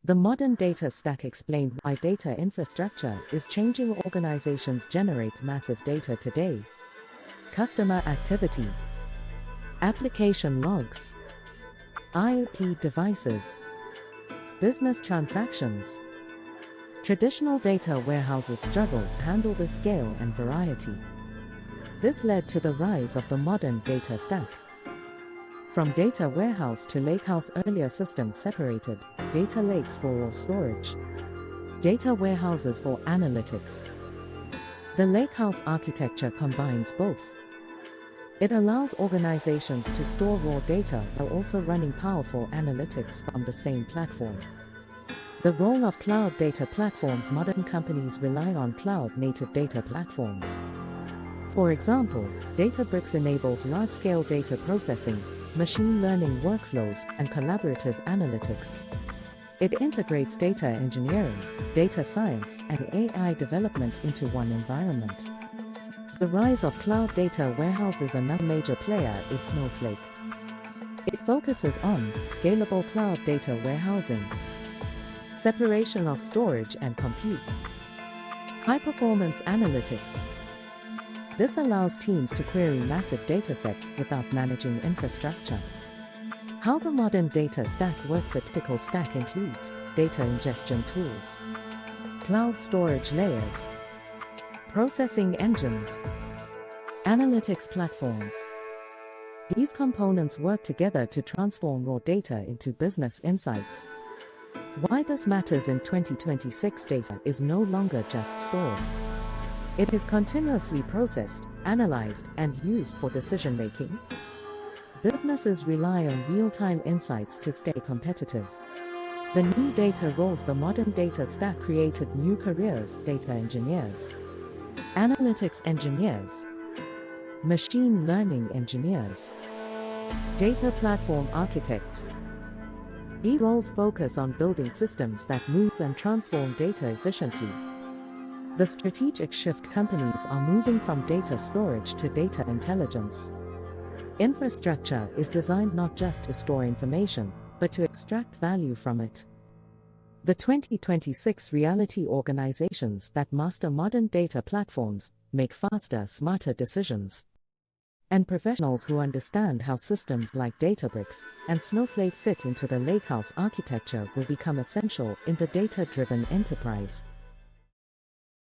The modern data stack explained why data infrastructure is changing. Organizations generate massive data today. Customer activity, application logs, IoT devices, business transactions. Traditional data warehouses struggle to handle the scale and variety. This led to the rise of the modern data stack. From data warehouse to lakehouse, earlier systems separated data lakes for raw storage, data warehouses for analytics. The lakehouse architecture combines both. It allows organizations to store raw data while also running powerful analytics from the same platform. The role of cloud data platforms. Modern companies rely on cloud-native data platforms. For example, Databricks enables large-scale data processing, machine learning workflows, and collaborative analytics. It integrates data engineering, data science, and AI development into one environment. The rise of cloud data warehouses. Another major player is Snowflake. It focuses on scalable cloud data warehousing, separation of storage and compute, high-performance analytics. This allows teams to query massive datasets without managing infrastructure. How the modern data stack works. A typical stack includes data ingestion tools, cloud storage layers, processing engines, analytics platforms. These components work together to transform raw data into business insights. Why this matters in 2026: data is no longer just stored. It is continuously processed, analyzed, and used for decision-making. Businesses rely on real-time insights to stay competitive. The new data roles. The modern data stack created new careers: data engineers, analytics engineers, machine learning engineers, data platform architects. These roles focus on building systems that move and transform data efficiently. The strategic shift: companies are moving from data storage to data intelligence. Infrastructure is designed not just to store information, but to extract value from it. The 2026 reality: organizations that master modern data platforms make faster, smarter decisions. And professionals who understand how systems like Databricks and Snowflake fit into the lakehouse architecture will become essential in the data-driven enterprise.